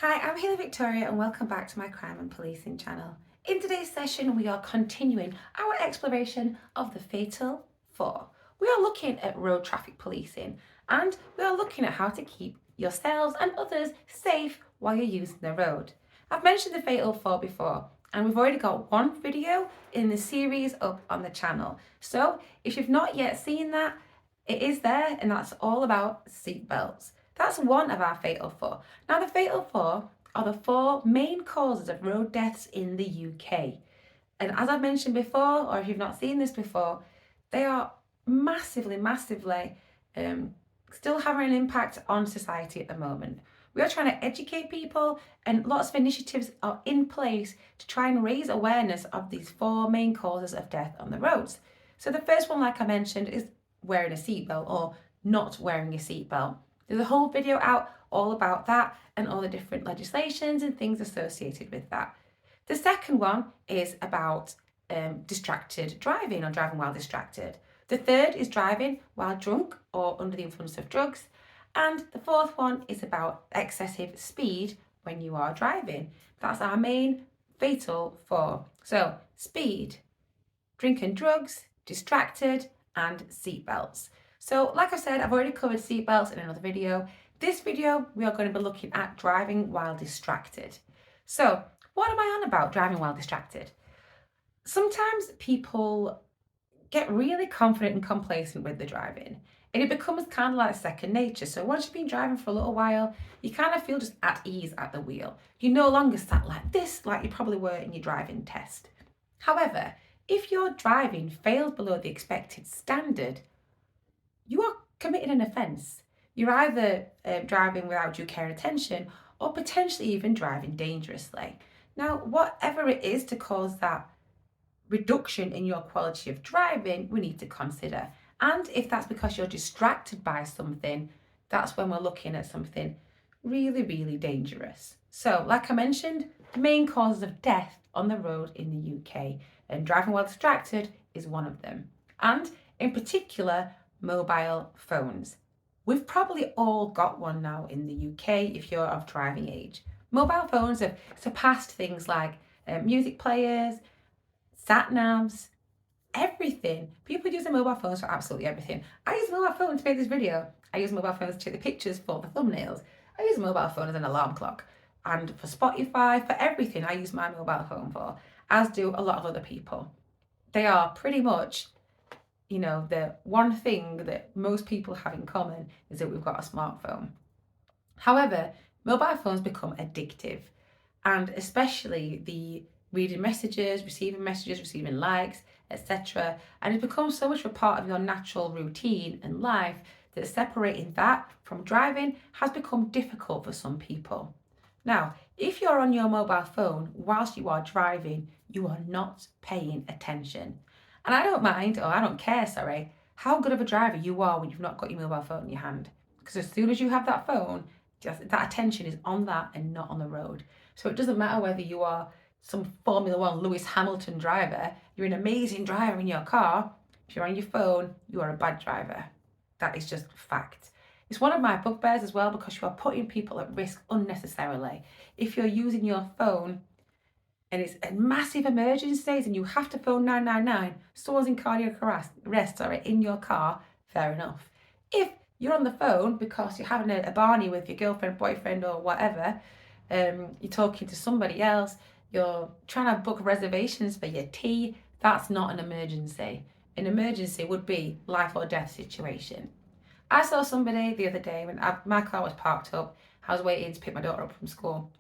Hi, I'm Hayley Victoria and welcome back to my crime and policing channel. In today's session, we are continuing our exploration of the Fatal Four. We are looking at road traffic policing and we are looking at how to keep yourselves and others safe while you're using the road. I've mentioned the Fatal Four before and we've already got one video in the series up on the channel. So if you've not yet seen that, it is there and that's all about seatbelts. That's one of our Fatal Four. Now, the Fatal Four are the four main causes of road deaths in the UK. And as I've mentioned before, or if you've not seen this before, they are massively, still having an impact on society at the moment. We are trying to educate people, and lots of initiatives are in place to try and raise awareness of these four main causes of death on the roads. So, the first one, like I mentioned, is wearing a seatbelt or not wearing a seatbelt. There's a whole video out all about that and all the different legislations and things associated with that. The second one is about distracted driving or driving while distracted. The third is driving while drunk or under the influence of drugs. And the fourth one is about excessive speed when you are driving. That's our main Fatal Four. So, speed, drink and drugs, distracted, and seatbelts. So, like I said, I've already covered seatbelts in another video. This video, we are going to be looking at driving while distracted. So, what am I on about driving while distracted? Sometimes people get really confident and complacent with the driving, and it becomes kind of like second nature. So once you've been driving for a little while, you kind of feel just at ease at the wheel. You're no longer sat like this, like you probably were in your driving test. However, if your driving fails below the expected standard, you are committing an offence. You're either driving without due care and attention or potentially even driving dangerously. Now, whatever it is to cause that reduction in your quality of driving, we need to consider. And if that's because you're distracted by something, that's when we're looking at something really, really dangerous. So, like I mentioned, the main causes of death on the road in the UK, and driving while distracted is one of them. And in particular, mobile phones. We've probably all got one now in the UK if you're of driving age. Mobile phones have surpassed things like music players, sat navs, everything. People use their mobile phones for absolutely everything. I use a mobile phone to make this video. I use mobile phones to take the pictures for the thumbnails. I use a mobile phone as an alarm clock. And for Spotify, for everything, I use my mobile phone for, as do a lot of other people. They are pretty much, the one thing that most people have in common is that we've got a smartphone. However, mobile phones become addictive, and especially the reading messages, receiving likes, etc. And it becomes so much of a part of your natural routine and life that separating that from driving has become difficult for some people. Now, if you're on your mobile phone whilst you are driving, you are not paying attention. And I don't mind, or I don't care, sorry, how good of a driver you are when you've not got your mobile phone in your hand. Because as soon as you have that phone, that attention is on that and not on the road. So it doesn't matter whether you are some Formula One Lewis Hamilton driver, you're an amazing driver in your car. If you're on your phone, you are a bad driver. That is just fact. It's one of my bugbears as well because you are putting people at risk unnecessarily. If you're using your phone and it's a massive emergency and you have to phone 999, someone's in cardiac arrest in your car, fair enough. If you're on the phone because you're having a Barney with your girlfriend, boyfriend, or whatever, you're talking to somebody else, you're trying to book reservations for your tea, that's not an emergency. An emergency would be life or death situation. I saw somebody the other day when my car was parked up. I was waiting to pick my daughter up from school,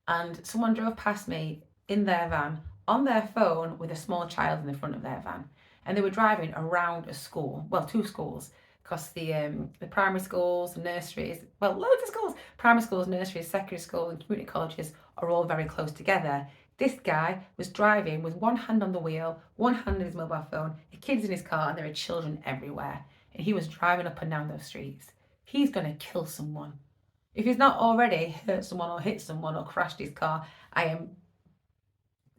and someone drove past me in their van on their phone with a small child in the front of their van, and they were driving around a school, well, two schools, because the primary schools, the nurseries, well, loads of schools, primary schools, nurseries, secondary schools, and community colleges are all very close together. This guy was driving with one hand on the wheel, one hand on his mobile phone, a kid's in his car, and there are children everywhere. And he was driving up and down those streets. He's going to kill someone. If he's not already hurt someone or hit someone or crashed his car, I am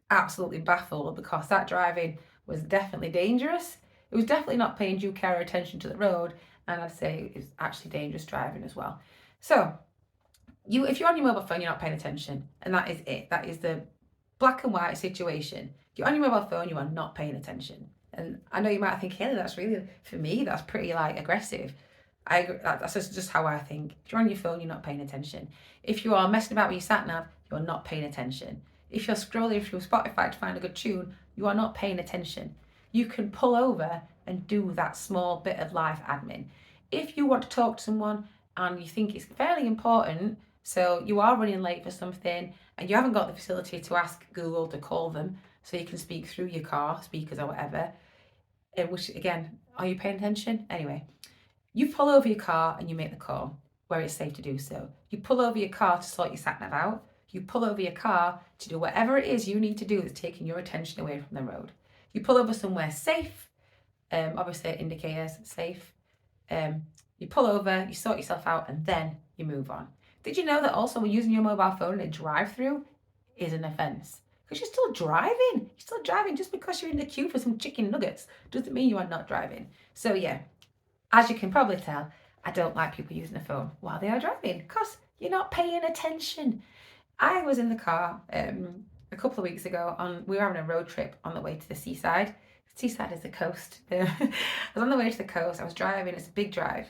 absolutely baffled because that driving was definitely dangerous. It was definitely not paying due care or attention to the road, and I'd say it's actually dangerous driving as well. So if you're on your mobile phone, you're not paying attention, and that is it. That is the black and white situation. If you're on your mobile phone, you are not paying attention. And I know you might think, Hayley, that's really, for me, that's pretty like aggressive. That's just how I think. If you're on your phone, you're not paying attention. If you are messing about with your sat nav, you're not paying attention. If you're scrolling through Spotify to find a good tune, you are not paying attention. You can pull over and do that small bit of life admin. If you want to talk to someone and you think it's fairly important, so you are running late for something and you haven't got the facility to ask Google to call them so you can speak through your car speakers or whatever, which again, are you paying attention? Anyway, you pull over your car and you make the call where it's safe to do so. You pull over your car to sort your sat nav out. You pull over your car to do whatever it is you need to do that's taking your attention away from the road. You pull over somewhere safe, obviously indicators, safe. You pull over, you sort yourself out, and then you move on. Did you know that also using your mobile phone in a drive-through is an offence? Because you're still driving. You're still driving. Just because you're in the queue for some chicken nuggets doesn't mean you are not driving. So yeah, as you can probably tell, I don't like people using a phone while they are driving because you're not paying attention. I was in the car a couple of weeks ago. We were having a road trip on the way to the seaside. The seaside is the coast. I was on the way to the coast. I was driving. It's a big drive.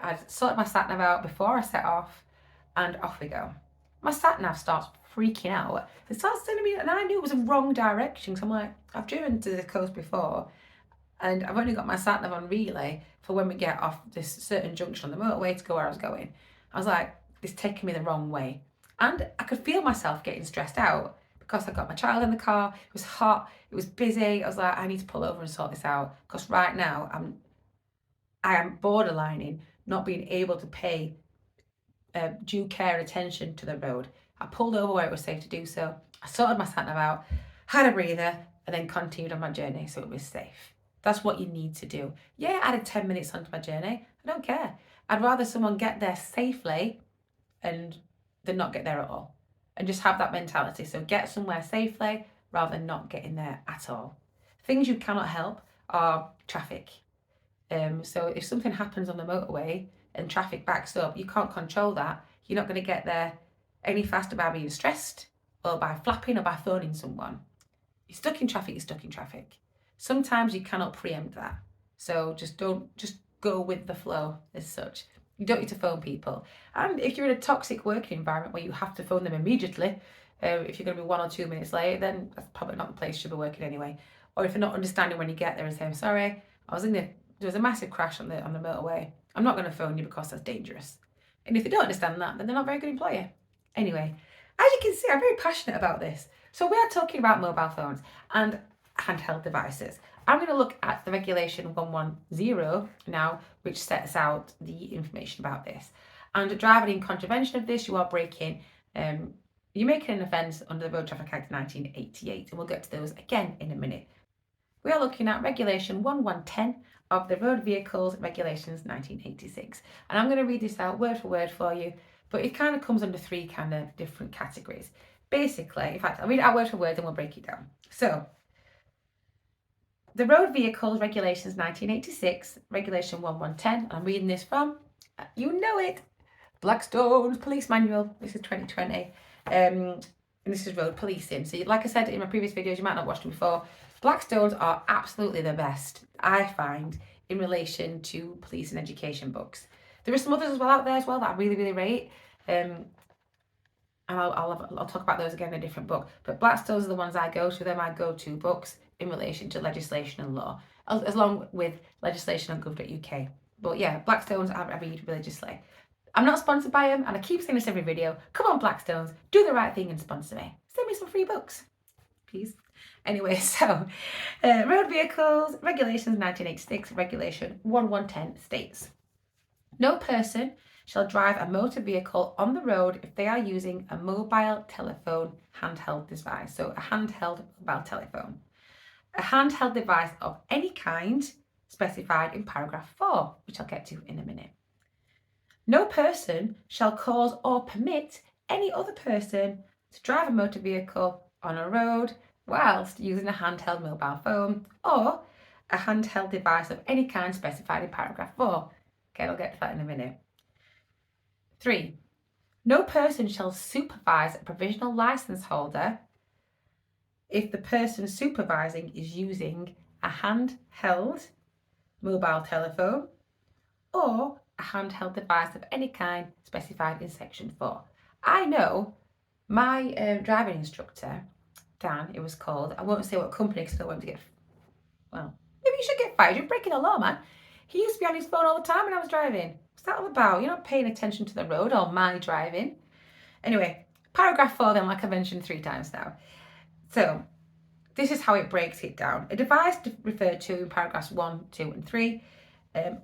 I sorted my sat nav out before I set off, and off we go. My sat nav starts freaking out. It starts telling me, and I knew it was the wrong direction. So I'm like, I've driven to the coast before, and I've only got my sat nav on relay for when we get off this certain junction on the motorway to go where I was going. I was like, it's taking me the wrong way. And I could feel myself getting stressed out because I got my child in the car. It was hot. It was busy. I was like, I need to pull over and sort this out because right now I am borderlining not being able to pay due care and attention to the road. I pulled over where it was safe to do so. I sorted my sat nav out, had a breather, and then continued on my journey so it was safe. That's what you need to do. Yeah, I added 10 minutes onto my journey. I don't care. I'd rather someone get there safely and than not get there at all. And just have that mentality. So get somewhere safely rather than not getting there at all. Things you cannot help are traffic. So if something happens on the motorway and traffic backs up, you can't control that. You're not going to get there any faster by being stressed or by flapping or by phoning someone. You're stuck in traffic, you're stuck in traffic. Sometimes you cannot preempt that. So just go with the flow as such. You don't need to phone people. And if you're in a toxic working environment where you have to phone them immediately, if you're going to be 1 or 2 minutes late, then that's probably not the place you should be working anyway. Or if you're not understanding when you get there and saying, sorry, there was a massive crash on the motorway. I'm not going to phone you because that's dangerous. And if they don't understand that, then they're not a very good employer. Anyway, as you can see, I'm very passionate about this. So we are talking about mobile phones and handheld devices. I'm going to look at the regulation 110 now, which sets out the information about this. And driving in contravention of this, you are breaking, you're making an offence under the Road Traffic Act 1988, and we'll get to those again in a minute. We are looking at regulation 1110 of the Road Vehicles Regulations 1986. And I'm going to read this out word for word for you, but it kind of comes under 3 kind of different categories. Basically, in fact, I'll read it out word for word and we'll break it down. So, the Road Vehicles Regulations 1986, Regulation 1110, I'm reading this from, you know it, Blackstone's Police Manual. This is 2020, and this is road policing. So like I said in my previous videos, you might not have watched them before, Blackstones are absolutely the best, I find, in relation to police and education books. There are some others as well out there as well that I really, really rate, and I'll talk about those again in a different book. But Blackstones are the ones I go to, they're my go-to books in relation to legislation and law, along with legislation on gov.uk. But yeah, Blackstones I read religiously. I'm not sponsored by them, and I keep saying this every video. Come on, Blackstones, do the right thing and sponsor me. Send me some free books, please. Anyway, so Road Vehicles Regulations 1986, Regulation 1110 states, no person shall drive a motor vehicle on the road if they are using a mobile telephone handheld device. So a handheld mobile telephone. A handheld device of any kind specified in paragraph 4, which I'll get to in a minute. No person shall cause or permit any other person to drive a motor vehicle on a road whilst using a handheld mobile phone or a handheld device of any kind specified in paragraph 4. Okay, I'll get to that in a minute. 3. No person shall supervise a provisional license holder if the person supervising is using a handheld mobile telephone or a handheld device of any kind specified in section 4. I know my driving instructor, Dan, it was called, I won't say what company because I don't want to get, well, maybe you should get fired, you're breaking the law, man. He used to be on his phone all the time when I was driving. What's that all about? You're not paying attention to the road or my driving. Anyway, paragraph 4 then, like I mentioned 3 times now. So this is how it breaks it down. A device referred to in paragraphs 1, 2 and 3,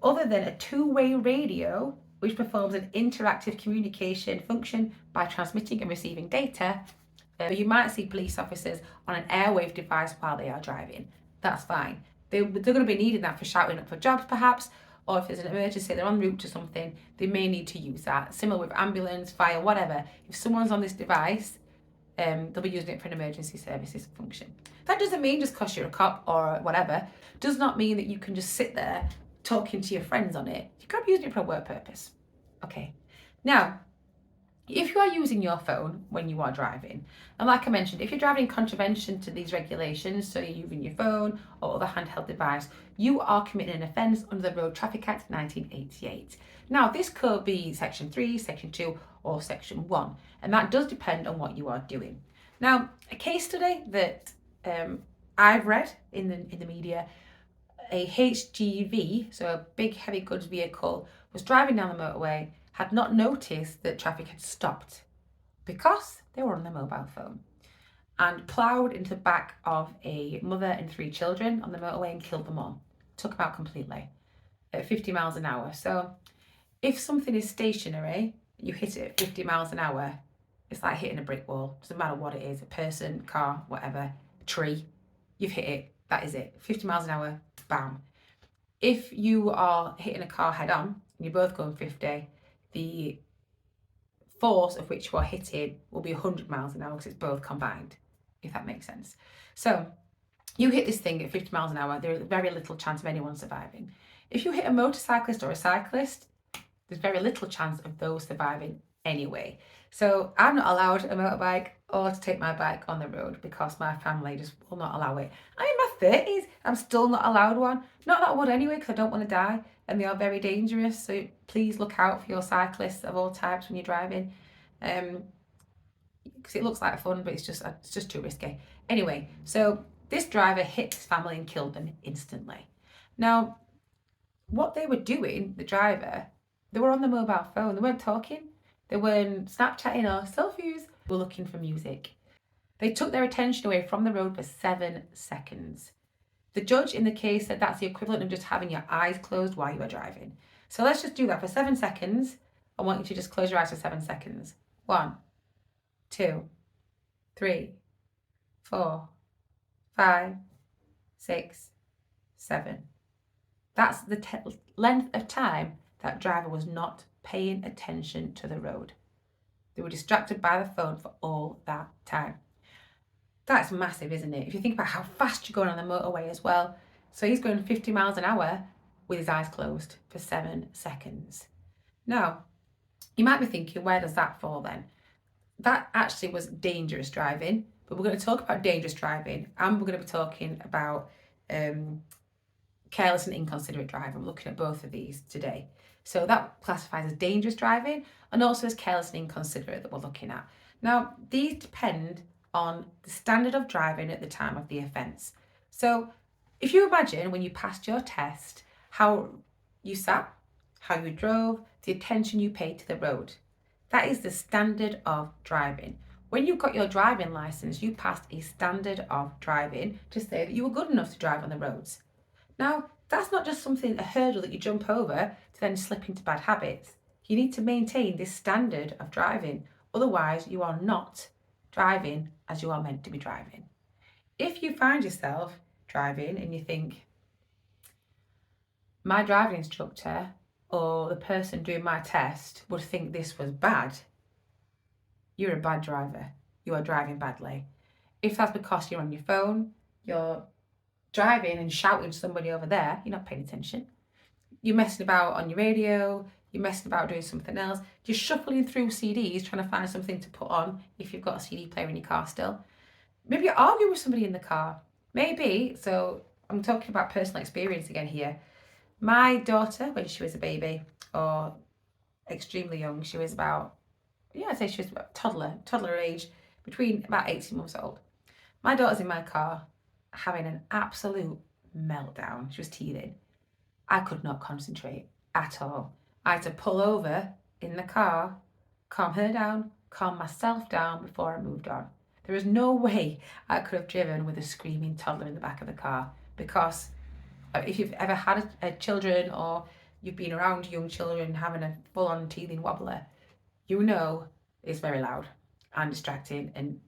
other than a two-way radio which performs an interactive communication function by transmitting and receiving data. You might see police officers on an airwave device while they are driving. That's fine. They're going to be needing that for shouting up for jobs perhaps, or if there's an emergency, they're en route to something, they may need to use that. Similar with ambulance, fire, whatever. If someone's on this device, they'll be using it for an emergency services function. That doesn't mean just because you're a cop or whatever, does not mean that you can just sit there talking to your friends on it. You could be using it for a work purpose. Okay. Now, if you are using your phone when you are driving, and like I mentioned, if you're driving in contravention to these regulations, so you're using your phone or other handheld device, you are committing an offence under the Road Traffic Act 1988. Now, this could be section 3, section 2, or section 1, and that does depend on what you are doing. Now, a case study that I've read in the media, a HGV, so a big heavy goods vehicle, was driving down the motorway, had not noticed that traffic had stopped because they were on their mobile phone, and ploughed into the back of a mother and 3 children on the motorway and killed them all. Took them out completely at 50 miles an hour. So if something is stationary, you hit it at 50 miles an hour, it's like hitting a brick wall. Doesn't matter what it is, a person, car, whatever, tree, you've hit it. That is it. 50 miles an hour, bam. If you are hitting a car head on and you're both going 50, the force of which you are hitting will be 100 miles an hour because it's both combined, if that makes sense. So you hit this thing at 50 miles an hour, there is very little chance of anyone surviving. If you hit a motorcyclist or a cyclist, there's very little chance of those surviving anyway. So I'm not allowed a motorbike or to take my bike on the road because my family just will not allow it. I'm in my 30s, I'm still not allowed one. Not that I would anyway, because I don't want to die, and they are very dangerous. So please look out for your cyclists of all types when you're driving, because it looks like fun, but it's just too risky. Anyway, so this driver hit his family and killed them instantly. Now, what they were doing, the driver, they were on the mobile phone. They weren't talking. They weren't Snapchatting or selfies. They were looking for music. They took their attention away from the road for 7 seconds. The judge in the case said that's the equivalent of just having your eyes closed while you were driving. So let's just do that for 7 seconds. I want you to just close your eyes for 7 seconds. 1, 2, 3, 4, 5, 6, 7. That's the length of time that driver was not paying attention to the road. They were distracted by the phone for all that time. That's massive, isn't it? If you think about how fast you're going on the motorway as well. So he's going 50 miles an hour with his eyes closed for 7 seconds. Now, you might be thinking, where does that fall then? That actually was dangerous driving, but we're going to talk about dangerous driving, and we're going to be talking about careless and inconsiderate driving. We're looking at both of these today. So that classifies as dangerous driving and also as careless and inconsiderate that we're looking at. Now, these depend on the standard of driving at the time of the offence. So if you imagine when you passed your test, how you sat, how you drove, the attention you paid to the road. That is the standard of driving. When you got your driving licence, you passed a standard of driving to say that you were good enough to drive on the roads. Now, that's not just something, a hurdle that you jump over to then slip into bad habits. You need to maintain this standard of driving. Otherwise, you are not driving as you are meant to be driving. If you find yourself driving and you think, my driving instructor or the person doing my test would think this was bad, you're a bad driver. You are driving badly. If that's because you're on your phone, you're driving and shouting to somebody over there, you're not paying attention. You're messing about on your radio, you're messing about doing something else, you're shuffling through CDs trying to find something to put on if you've got a CD player in your car still. Maybe you're arguing with somebody in the car. Maybe, so I'm talking about personal experience again here. My daughter, when she was a baby, or extremely young, she was about, I'd say she was about toddler age, between about 18 months old. My daughter's in my car having an absolute meltdown. She was teething. I could not concentrate at all. I had to pull over in the car, calm her down, calm myself down before I moved on. There is no way I could have driven with a screaming toddler in the back of the car, because if you've ever had children, or you've been around young children having a full-on teething wobbler, you know it's very loud and distracting and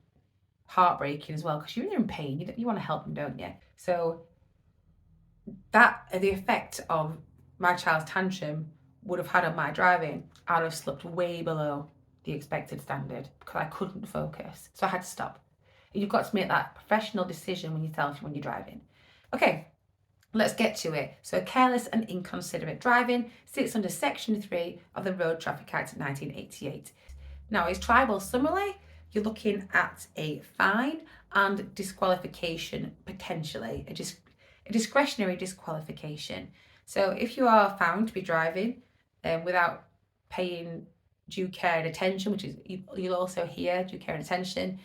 heartbreaking as well, because you're in pain. You want to help them, don't you? So that the effect of my child's tantrum would have had on my driving, I'd have slipped way below the expected standard because I couldn't focus. So I had to stop. You've got to make that professional decision when you're driving. Okay, let's get to it. So careless and inconsiderate driving sits under Section 3 of the Road Traffic Act of 1988. Now, it's tribal summarily. You're looking at a fine and disqualification, potentially, a discretionary disqualification. So if you are found to be driving without paying due care and attention, which is, you'll also hear due care and attention,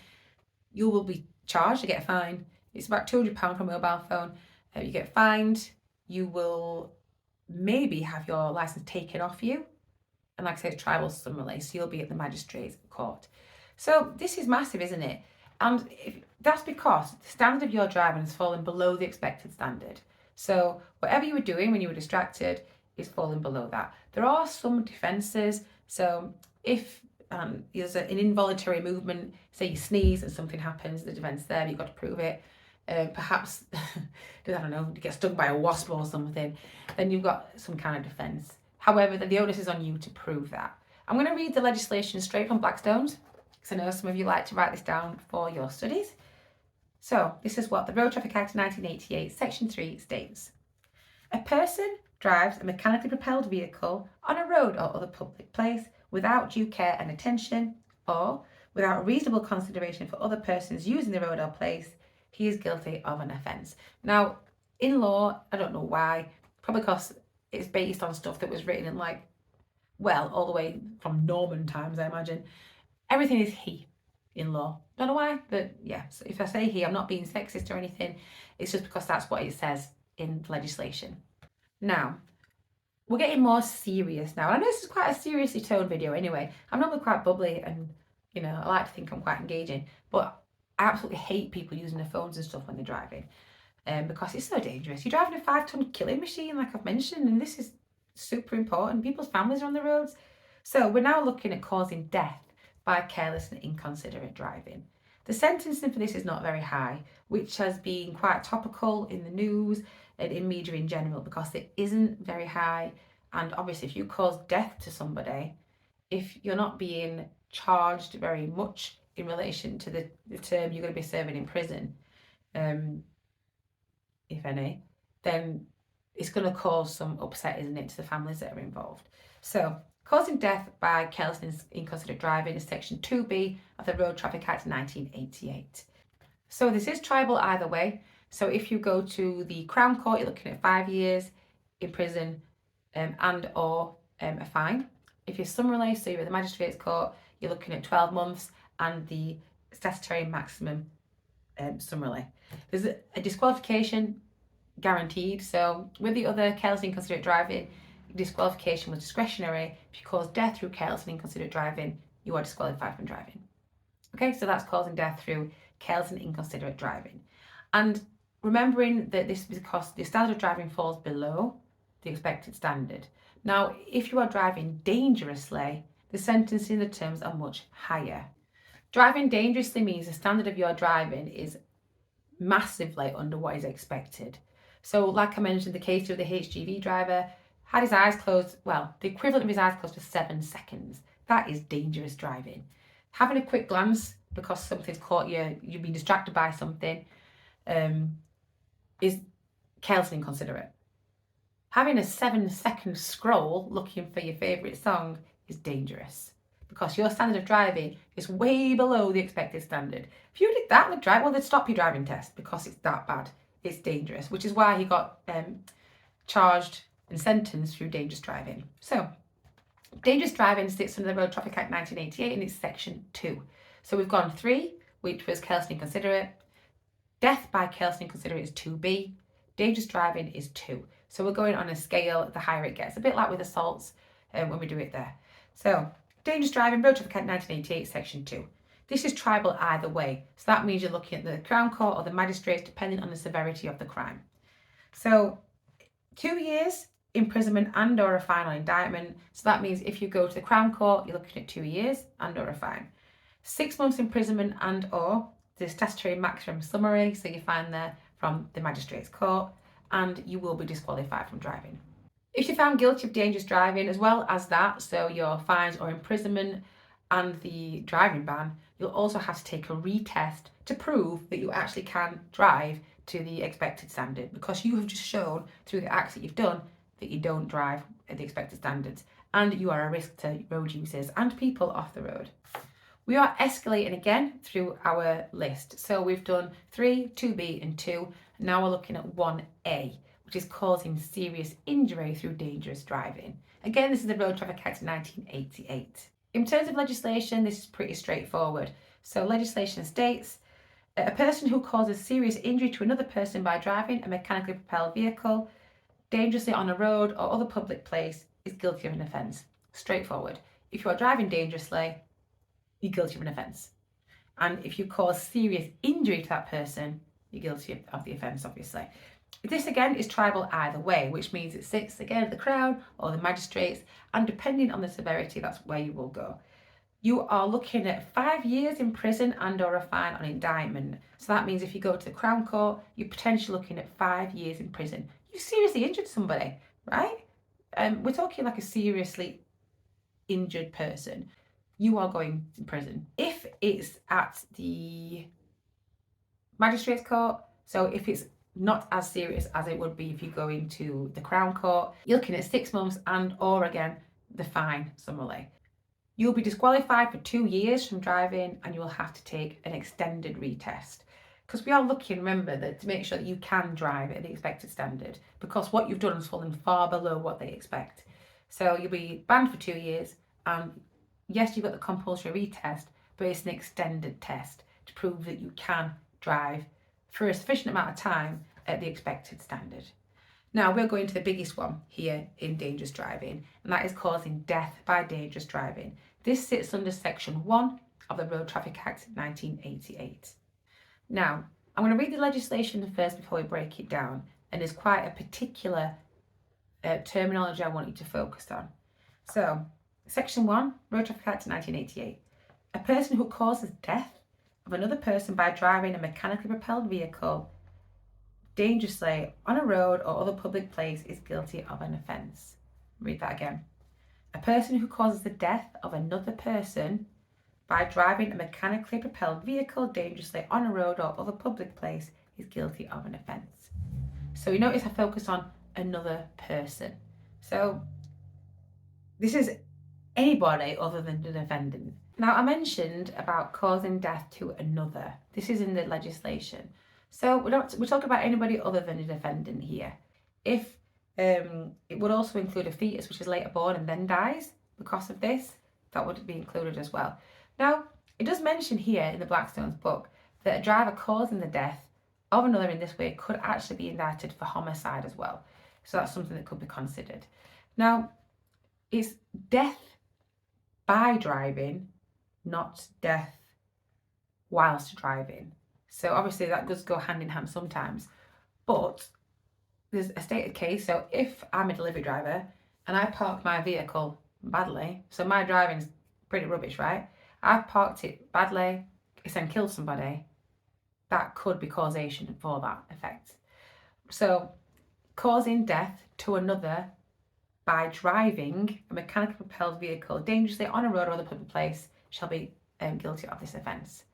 you will be charged to get a fine. It's about £200 for a mobile phone. You get fined. You will maybe have your license taken off you. And like I say, it's tribal summarily, so you'll be at the magistrate's court. So this is massive, isn't it? And that's because the standard of your driving has fallen below the expected standard. So whatever you were doing when you were distracted is falling below that. There are some defences. So if there's an involuntary movement, say you sneeze and something happens, the defence there, you've got to prove it. Perhaps, I don't know, you get stung by a wasp or something, then you've got some kind of defence. However, the onus is on you to prove that. I'm going to read the legislation straight from Blackstone's, because I know some of you like to write this down for your studies. So this is what the Road Traffic Act 1988, Section 3 states. A person drives a mechanically propelled vehicle on a road or other public place without due care and attention, or without reasonable consideration for other persons using the road or place, he is guilty of an offence. Now, in law, I don't know why, probably because it's based on stuff that was written in all the way from Norman times, I imagine. Everything is he in law. Don't know why, but yeah. So if I say he, I'm not being sexist or anything. It's just because that's what it says in legislation. Now, we're getting more serious now. I know this is quite a seriously toned video anyway. I'm normally quite bubbly and, I like to think I'm quite engaging. But I absolutely hate people using their phones and stuff when they're driving. Because it's so dangerous. You're driving a 5-ton killing machine, like I've mentioned, and this is super important. People's families are on the roads. So we're now looking at causing death by careless and inconsiderate driving. The sentencing for this is not very high, which has been quite topical in the news and in media in general, because it isn't very high. And obviously, if you cause death to somebody, if you're not being charged very much in relation to the term you're going to be serving in prison, if any, then it's going to cause some upset, isn't it, to the families that are involved. So causing death by careless and inconsiderate driving is Section 2B of the Road Traffic Act 1988. So this is tribal either way. So if you go to the Crown Court, you're looking at 5 years in prison and or a fine. If you're summarily, so you're at the magistrate's court, you're looking at 12 months and the statutory maximum summarily. There's a disqualification guaranteed. So with the other careless and inconsiderate driving, disqualification was discretionary. If you cause death through careless and inconsiderate driving, you are disqualified from driving. Okay, so that's causing death through careless and inconsiderate driving. And remembering that this is because the standard of driving falls below the expected standard. Now, if you are driving dangerously, the sentencing, the terms are much higher. Driving dangerously means the standard of your driving is massively under what is expected. So like I mentioned, the case of the HGV driver had his eyes closed, the equivalent of his eyes closed for 7 seconds. That is dangerous driving. Having a quick glance because something's caught you, you've been distracted by something, is careless and inconsiderate. Having a 7-second scroll looking for your favourite song is dangerous because your standard of driving is way below the expected standard. If you did that with drive, well, they'd stop your driving test because it's that bad. It's dangerous, which is why he got charged and sentenced through dangerous driving. So, dangerous driving sits under the Road Traffic Act 1988 and it's section 2. So we've gone 3, which was careless and inconsiderate. Death by careless and inconsiderate is 2B. Dangerous driving is 2. So we're going on a scale, the higher it gets. A bit like with assaults when we do it there. So, dangerous driving, Road Traffic Act 1988, section 2. This is triable either way. So that means you're looking at the Crown Court or the magistrates depending on the severity of the crime. So 2 years imprisonment and or a fine or indictment. So that means if you go to the Crown Court, you're looking at 2 years and or a fine. 6 months imprisonment and or the statutory maximum summary. So you find there from the magistrates court and you will be disqualified from driving. If you're found guilty of dangerous driving as well as that, so your fines or imprisonment and the driving ban, you'll also have to take a retest to prove that you actually can drive to the expected standard because you have just shown through the acts that you've done that you don't drive at the expected standards and you are a risk to road users and people off the road. We are escalating again through our list. So we've done 3, 2B and 2. Now we're looking at 1A, which is causing serious injury through dangerous driving. Again, this is the Road Traffic Act 1988. In terms of legislation, this is pretty straightforward. So legislation states, a person who causes serious injury to another person by driving a mechanically propelled vehicle dangerously on a road or other public place is guilty of an offence. Straightforward. If you are driving dangerously, you're guilty of an offence. And if you cause serious injury to that person, you're guilty of the offence, obviously. This again is triable either way, which means it sits again at the Crown or the magistrates, and depending on the severity, that's where you will go. You are looking at 5 years in prison and or a fine on indictment. So that means if you go to the Crown Court, you're potentially looking at 5 years in prison. You seriously injured somebody, right? We're talking like a seriously injured person. You are going to prison. If it's at the magistrates court, so if it's not as serious as it would be if you go into the Crown Court, you're looking at 6 months and or again the fine summarily. You'll be disqualified for 2 years from driving and you will have to take an extended retest. Because we are looking, remember, that to make sure that you can drive at the expected standard because what you've done has fallen far below what they expect. So you'll be banned for 2 years and yes, you've got the compulsory retest, but it's an extended test to prove that you can drive for a sufficient amount of time at the expected standard. Now we're going to the biggest one here in dangerous driving, and that is causing death by dangerous driving. This sits under section 1 of the Road Traffic Act 1988. Now, I'm going to read the legislation first before we break it down, and there's quite a particular terminology I want you to focus on. So, section 1, Road Traffic Act 1988. A person who causes death of another person by driving a mechanically propelled vehicle dangerously on a road or other public place is guilty of an offence. Read that again. A person who causes the death of another person by driving a mechanically propelled vehicle dangerously on a road or other public place is guilty of an offence. So you notice I focus on another person. So this is anybody other than the defendant. Now I mentioned about causing death to another. This is in the legislation. So we're talking about anybody other than the defendant here. If it would also include a fetus which is later born and then dies because of this, that would be included as well. Now, it does mention here in the Blackstone's book that a driver causing the death of another in this way could actually be indicted for homicide as well. So that's something that could be considered. Now, it's death by driving, not death whilst driving. So obviously that does go hand in hand sometimes, but there's a stated case. So if I'm a delivery driver and I park my vehicle badly, so my driving's pretty rubbish, right? I've parked it badly, it's then killed somebody, that could be causation for that effect. So causing death to another by driving a mechanically propelled vehicle dangerously on a road or other public place shall be guilty of this offence.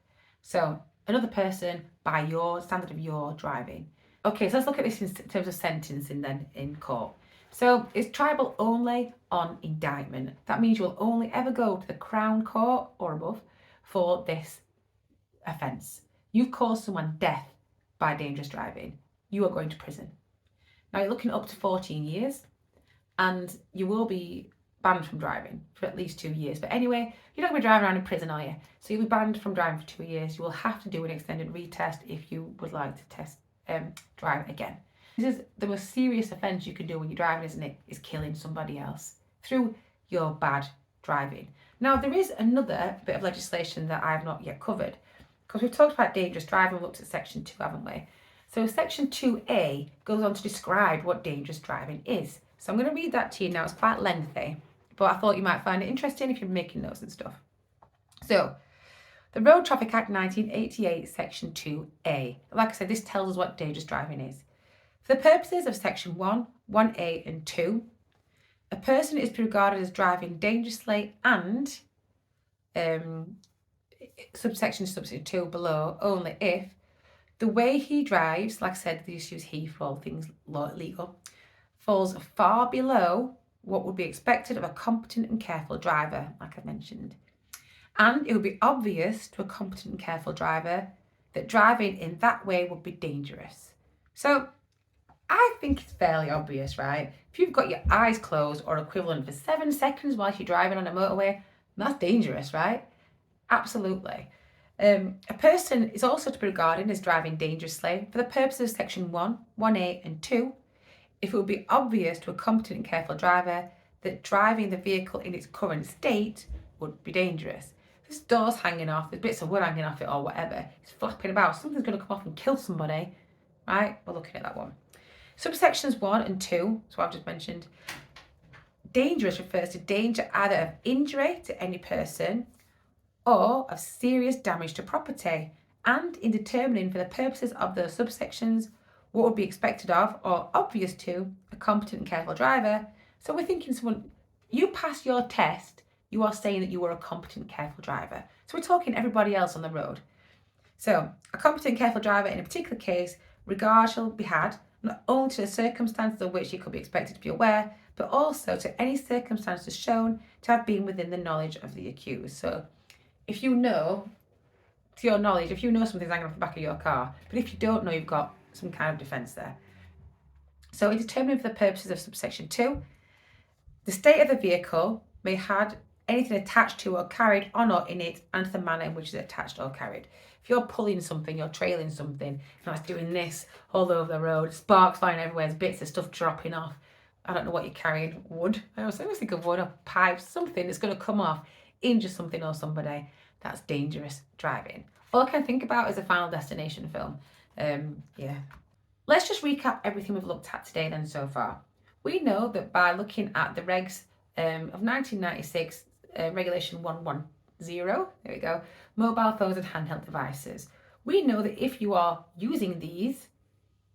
So another person by your standard of your driving. Okay, so let's look at this in terms of sentencing then in court. So it's triable only on indictment. That means you'll only ever go to the Crown Court or above for this offence. You've caused someone death by dangerous driving. You are going to prison. Now you're looking at up to 14 years and you will be banned from driving for at least 2 years. But anyway, you're not going to be driving around in prison, are you? So you'll be banned from driving for 2 years. You will have to do an extended retest if you would like to drive again. This is the most serious offence you can do when you're driving, isn't it? Is killing somebody else through your bad driving. Now, there is another bit of legislation that I have not yet covered, because we've talked about dangerous driving, we looked at section 2, haven't we? So section 2A goes on to describe what dangerous driving is. So I'm going to read that to you now. It's quite lengthy, but I thought you might find it interesting if you're making notes and stuff. So, the Road Traffic Act 1988, section 2A. Like I said, this tells us what dangerous driving is. For the purposes of section 1, 1A and 2, a person is regarded as driving dangerously and subsection 2 below only if the way he drives, like I said, the use he for all things legal, falls far below what would be expected of a competent and careful driver, like I mentioned. And it would be obvious to a competent and careful driver that driving in that way would be dangerous. So I think it's fairly obvious, right? If you've got your eyes closed or equivalent for 7 seconds whilst you're driving on a motorway, that's dangerous, right? Absolutely. A person is also to be regarded as driving dangerously for the purposes of section 1, 1A and 2, if it would be obvious to a competent and careful driver that driving the vehicle in its current state would be dangerous. There's doors hanging off, there's bits of wood hanging off it or whatever, it's flapping about, something's going to come off and kill somebody, right? We're looking at that one. Subsections 1 and 2, so I've just mentioned, dangerous refers to danger either of injury to any person or of serious damage to property, and in determining for the purposes of those subsections what would be expected of or obvious to a competent and careful driver. So we're thinking someone, you pass your test, you are saying that you are a competent and careful driver. So we're talking everybody else on the road. So a competent and careful driver in a particular case, regard shall be had not only to the circumstances of which he could be expected to be aware, but also to any circumstances shown to have been within the knowledge of the accused. So if you know, to your knowledge, if you know something's hanging off the back of your car, but if you don't know, you've got some kind of defence there. So in determining for the purposes of subsection 2, the state of the vehicle may have anything attached to or carried on or in it and the manner in which it's attached or carried. If you're pulling something, you're trailing something, and it's doing this all over the road, sparks flying everywhere, there's bits of stuff dropping off. I don't know what you're carrying, wood. I always think of wood or pipes, something that's going to come off, injure something or somebody. That's dangerous driving. All I can think about is a Final Destination film. Let's just recap everything we've looked at today then so far. We know that by looking at the regs of 1996, Regulation 110, there we go, mobile phones and handheld devices. We know that if you are using these,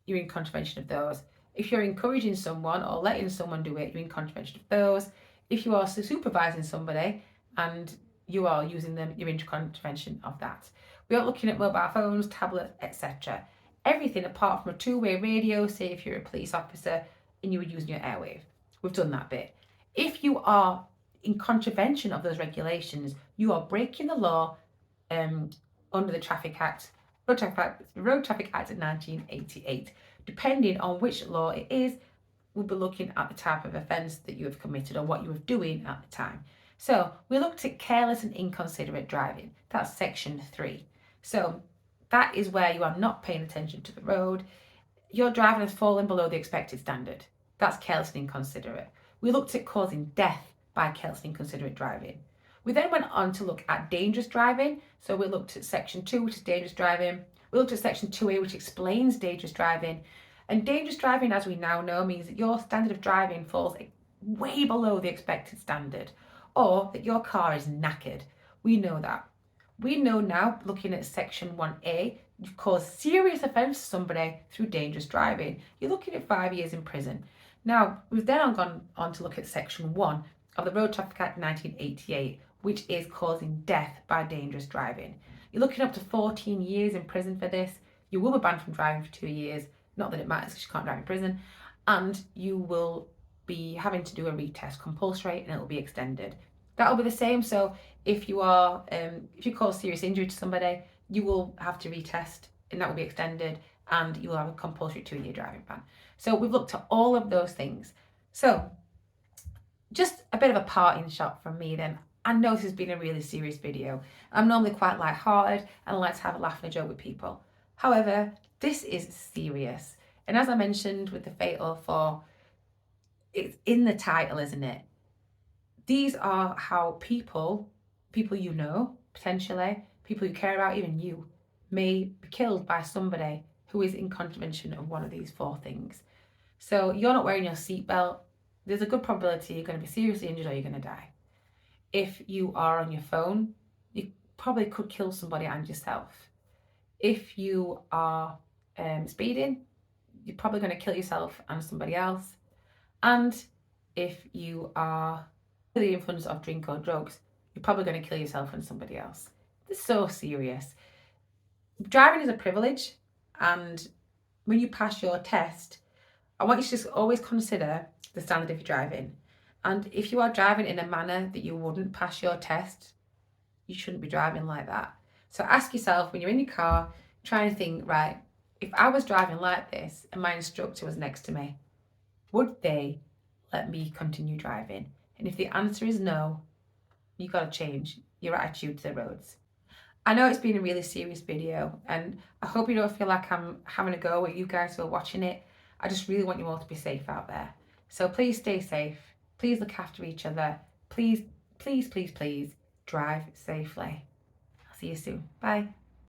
you're in contravention of those. If you're encouraging someone or letting someone do it, you're in contravention of those. If you are supervising somebody and you are using them, you're in contravention of that. We are looking at mobile phones, tablets, etc. Everything apart from a two-way radio, say if you're a police officer and you were using your airwave. We've done that bit. If you are in contravention of those regulations, you are breaking the law under the Traffic Act, Road Traffic Act of 1988. Depending on which law it is, we'll be looking at the type of offence that you have committed or what you were doing at the time. So we looked at careless and inconsiderate driving. That's section 3. So that is where you are not paying attention to the road. Your driving has fallen below the expected standard. That's careless and inconsiderate. We looked at causing death by careless and inconsiderate driving. We then went on to look at dangerous driving. So we looked at section 2, which is dangerous driving. We looked at section 2A, which explains dangerous driving. And dangerous driving, as we now know, means that your standard of driving falls way below the expected standard, or that your car is knackered. We know that. We know now, looking at section 1A, you've caused serious offence to somebody through dangerous driving. You're looking at 5 years in prison. Now, we've then gone on to look at section 1 of the Road Traffic Act 1988, which is causing death by dangerous driving. You're looking up to 14 years in prison for this. You will be banned from driving for 2 years. Not that it matters because you can't drive in prison. And you will be having to do a retest compulsory, and it will be extended. That will be the same. So if you cause serious injury to somebody, you will have to retest, and that will be extended, and you will have a compulsory 2-year driving ban. So we've looked at all of those things. So just a bit of a parting shot from me then. I know this has been a really serious video. I'm normally quite light-hearted and I like to have a laugh and a joke with people. However, this is serious. And as I mentioned with the fatal 4, it's in the title, isn't it? These are how people you know, potentially, people you care about, even you, may be killed by somebody who is in contravention of one of these 4 things. So you're not wearing your seatbelt, there's a good probability you're going to be seriously injured or you're going to die. If you are on your phone, you probably could kill somebody and yourself. If you are speeding, you're probably going to kill yourself and somebody else. And if you are the influence of drink or drugs, you're probably going to kill yourself and somebody else. It's so serious. Driving is a privilege, and when you pass your test, I want you to just always consider the standard of your driving. And if you are driving in a manner that you wouldn't pass your test, you shouldn't be driving like that. So ask yourself when you're in your car, try and think, right, if I was driving like this and my instructor was next to me, would they let me continue driving? And if the answer is no, you've got to change your attitude to the roads. I know it's been a really serious video, and I hope you don't feel like I'm having a go at you guys who are watching it. I just really want you all to be safe out there. So please stay safe. Please look after each other. Please, please, please, please drive safely. I'll see you soon. Bye.